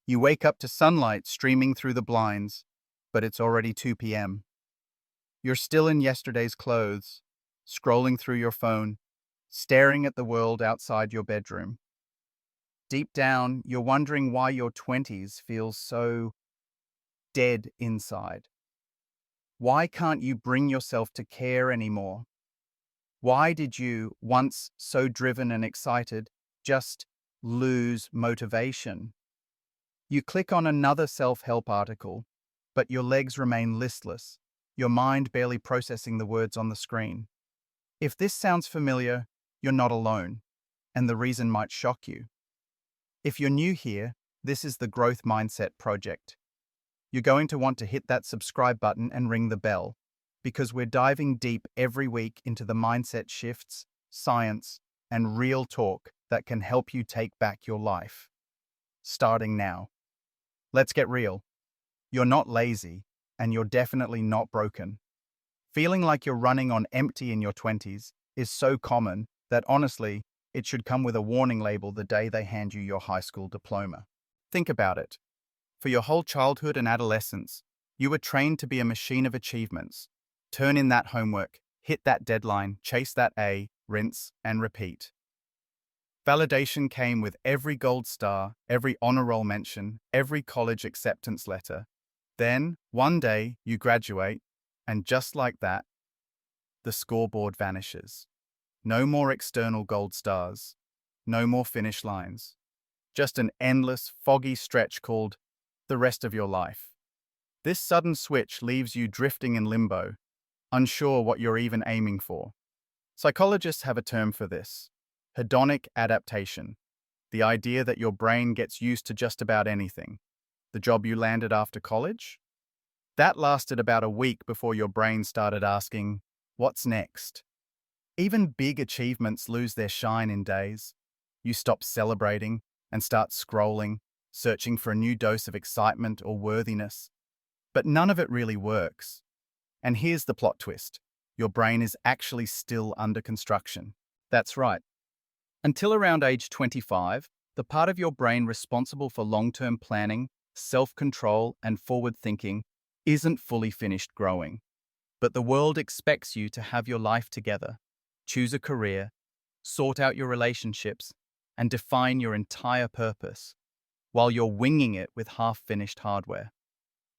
You wake up to sunlight streaming through the blinds, but it's already 2 p.m. You're still in yesterday's clothes, scrolling through your phone, staring at the world outside your bedroom. Deep down, you're wondering why your 20s feel so dead inside. Why can't you bring yourself to care anymore? Why did you, once so driven and excited, just lose motivation? You click on another self-help article, but your legs remain listless, your mind barely processing the words on the screen. If this sounds familiar, you're not alone, and the reason might shock you. If you're new here, this is the Growth Mindset Project. You're going to want to hit that subscribe button and ring the bell, because we're diving deep every week into the mindset shifts, science, and real talk that can help you take back your life. Starting now. Let's get real. You're not lazy, and you're definitely not broken. Feeling like you're running on empty in your 20s is so common that honestly, it should come with a warning label the day they hand you your high school diploma. Think about it. For your whole childhood and adolescence, you were trained to be a machine of achievements. Turn in that homework, hit that deadline, chase that A, rinse, and repeat. Validation came with every gold star, every honor roll mention, every college acceptance letter. Then, one day, you graduate, and just like that, the scoreboard vanishes. No more external gold stars. No more finish lines. Just an endless, foggy stretch called the rest of your life. This sudden switch leaves you drifting in limbo, unsure what you're even aiming for. Psychologists have a term for this: hedonic adaptation, the idea that your brain gets used to just about anything. The job you landed after college? That lasted about a week before your brain started asking, what's next? Even big achievements lose their shine in days. You stop celebrating and start scrolling, searching for a new dose of excitement or worthiness. But none of it really works. And here's the plot twist. Your brain is actually still under construction. That's right. Until around age 25, the part of your brain responsible for long-term planning, self-control, and forward thinking isn't fully finished growing. But the world expects you to have your life together, choose a career, sort out your relationships, and define your entire purpose, while you're winging it with half-finished hardware.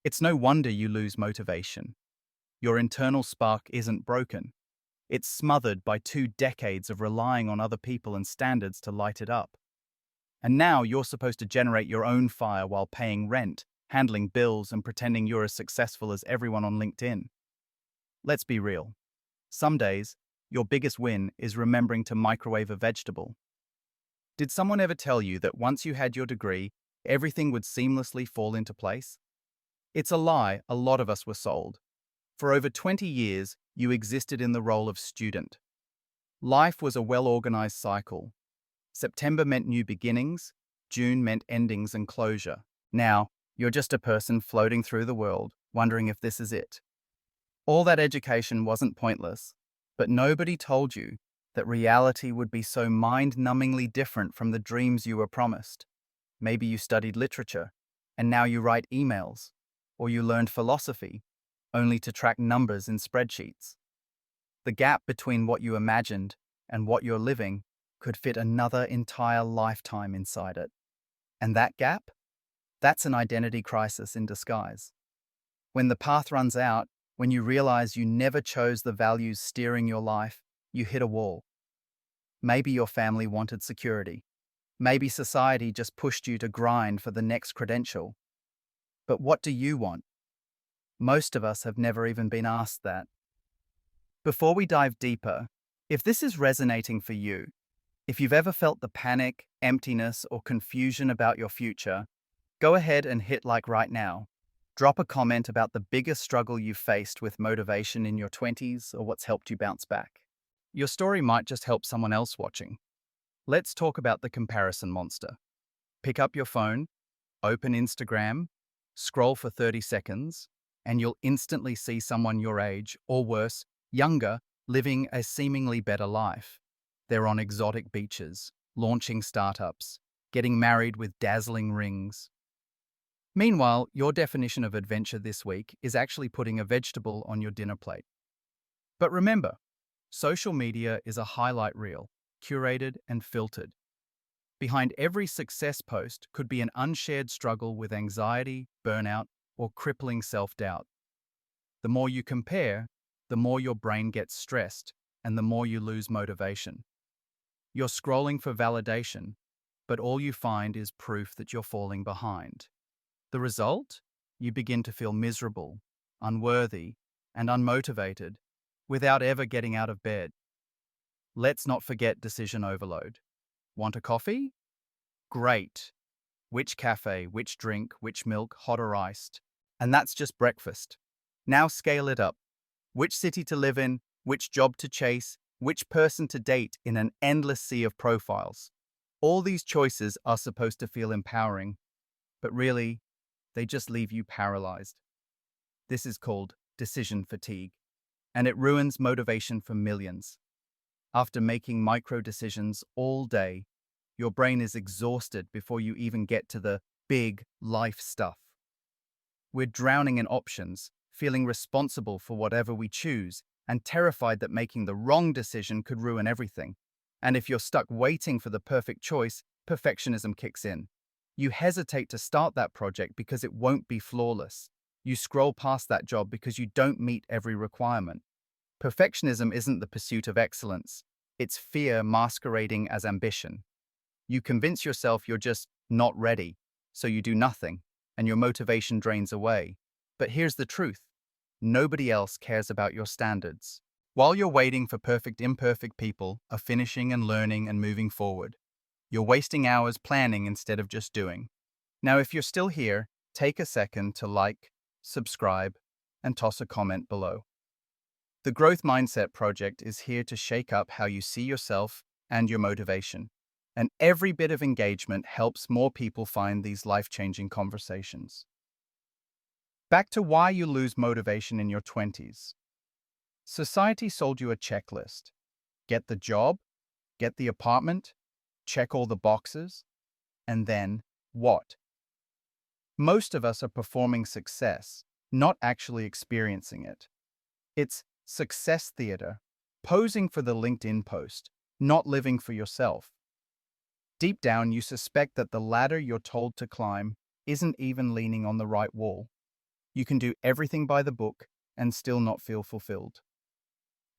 It's no wonder you lose motivation. Your internal spark isn't broken. It's smothered by 2 decades of relying on other people and standards to light it up. And now you're supposed to generate your own fire while paying rent, handling bills, and pretending you're as successful as everyone on LinkedIn. Let's be real. Some days, your biggest win is remembering to microwave a vegetable. Did someone ever tell you that once you had your degree, everything would seamlessly fall into place? It's a lie a lot of us were sold. For over 20 years, you existed in the role of student. Life was a well-organized cycle. September meant new beginnings, June meant endings and closure. Now, you're just a person floating through the world, wondering if this is it. All that education wasn't pointless, but nobody told you that reality would be so mind-numbingly different from the dreams you were promised. Maybe you studied literature, and now you write emails, or you learned philosophy, only to track numbers in spreadsheets. The gap between what you imagined and what you're living could fit another entire lifetime inside it. And that gap? That's an identity crisis in disguise. When the path runs out, when you realize you never chose the values steering your life, you hit a wall. Maybe your family wanted security. Maybe society just pushed you to grind for the next credential. But what do you want? Most of us have never even been asked that. Before we dive deeper, if this is resonating for you, if you've ever felt the panic, emptiness, or confusion about your future, go ahead and hit like right now. Drop a comment about the biggest struggle you've faced with motivation in your 20s or what's helped you bounce back. Your story might just help someone else watching. Let's talk about the comparison monster. Pick up your phone, open Instagram, scroll for 30 seconds, and you'll instantly see someone your age, or worse, younger, living a seemingly better life. They're on exotic beaches, launching startups, getting married with dazzling rings. Meanwhile, your definition of adventure this week is actually putting a vegetable on your dinner plate. But remember, social media is a highlight reel, curated and filtered. Behind every success post could be an unshared struggle with anxiety, burnout, or crippling self-doubt. The more you compare, the more your brain gets stressed, and the more you lose motivation. You're scrolling for validation, but all you find is proof that you're falling behind. The result? You begin to feel miserable, unworthy, and unmotivated without ever getting out of bed. Let's not forget decision overload. Want a coffee? Great. Which cafe, which drink, which milk, hot or iced? And that's just breakfast. Now scale it up. Which city to live in, which job to chase, which person to date in an endless sea of profiles. All these choices are supposed to feel empowering, but really, they just leave you paralyzed. This is called decision fatigue, and it ruins motivation for millions. After making micro decisions all day, your brain is exhausted before you even get to the big life stuff. We're drowning in options, feeling responsible for whatever we choose, and terrified that making the wrong decision could ruin everything. And if you're stuck waiting for the perfect choice, perfectionism kicks in. You hesitate to start that project because it won't be flawless. You scroll past that job because you don't meet every requirement. Perfectionism isn't the pursuit of excellence. It's fear masquerading as ambition. You convince yourself you're just not ready, so you do nothing, and your motivation drains away. But here's the truth. Nobody else cares about your standards. While you're waiting for perfect imperfect people are finishing and learning and moving forward, you're wasting hours planning instead of just doing. Now, if you're still here, take a second to like, subscribe, and toss a comment below. The Growth Mindset Project is here to shake up how you see yourself and your motivation. And every bit of engagement helps more people find these life-changing conversations. Back to why you lose motivation in your 20s. Society sold you a checklist. Get the job, get the apartment, check all the boxes, and then what? Most of us are performing success, not actually experiencing it. It's success theater, posing for the LinkedIn post, not living for yourself. Deep down, you suspect that the ladder you're told to climb isn't even leaning on the right wall. You can do everything by the book and still not feel fulfilled.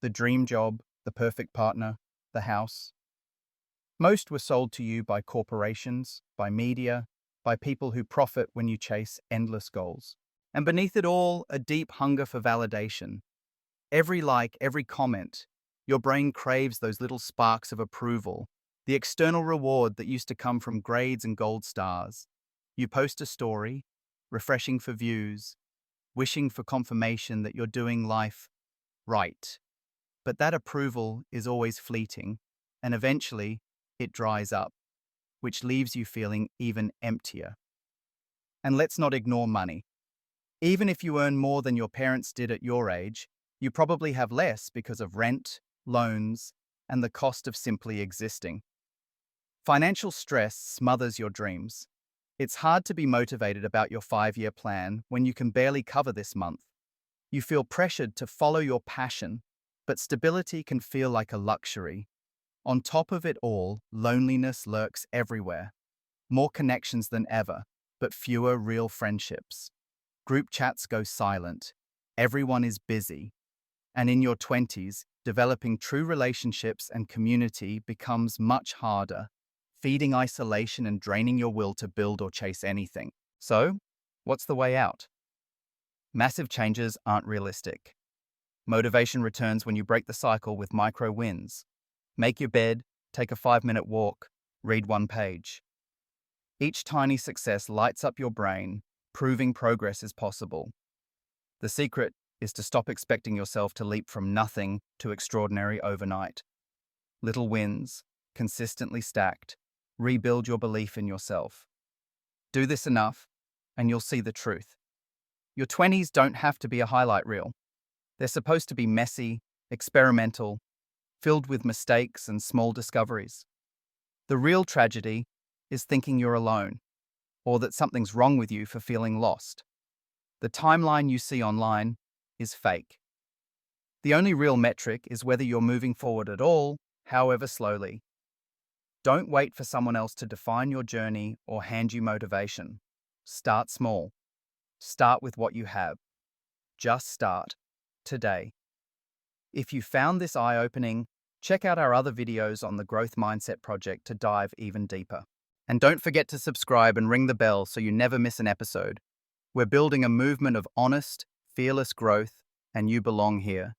The dream job, the perfect partner, the house. Most were sold to you by corporations, by media, by people who profit when you chase endless goals. And beneath it all, a deep hunger for validation. Every like, every comment, your brain craves those little sparks of approval, the external reward that used to come from grades and gold stars. You post a story, refreshing for views, wishing for confirmation that you're doing life right. But that approval is always fleeting, and eventually it dries up, which leaves you feeling even emptier. And let's not ignore money. Even if you earn more than your parents did at your age, you probably have less because of rent, loans, and the cost of simply existing. Financial stress smothers your dreams. It's hard to be motivated about your 5-year plan when you can barely cover this month. You feel pressured to follow your passion, but stability can feel like a luxury. On top of it all, loneliness lurks everywhere. More connections than ever, but fewer real friendships. Group chats go silent. Everyone is busy. And in your 20s, developing true relationships and community becomes much harder, feeding isolation and draining your will to build or chase anything. So, what's the way out? Massive changes aren't realistic. Motivation returns when you break the cycle with micro wins. Make your bed, take a 5-minute walk, read 1 page. Each tiny success lights up your brain, proving progress is possible. The secret is to stop expecting yourself to leap from nothing to extraordinary overnight. Little wins, consistently stacked, rebuild your belief in yourself. Do this enough, and you'll see the truth. Your 20s don't have to be a highlight reel. They're supposed to be messy, experimental, filled with mistakes and small discoveries. The real tragedy is thinking you're alone. or that something's wrong with you for feeling lost. The timeline you see online is fake. The only real metric is whether you're moving forward at all, however slowly. Don't wait for someone else to define your journey or hand you motivation. Start small. Start with what you have. Just start. Today. If you found this eye-opening, check out our other videos on the Growth Mindset Project to dive even deeper. And don't forget to subscribe and ring the bell so you never miss an episode. We're building a movement of honest, fearless growth, and you belong here.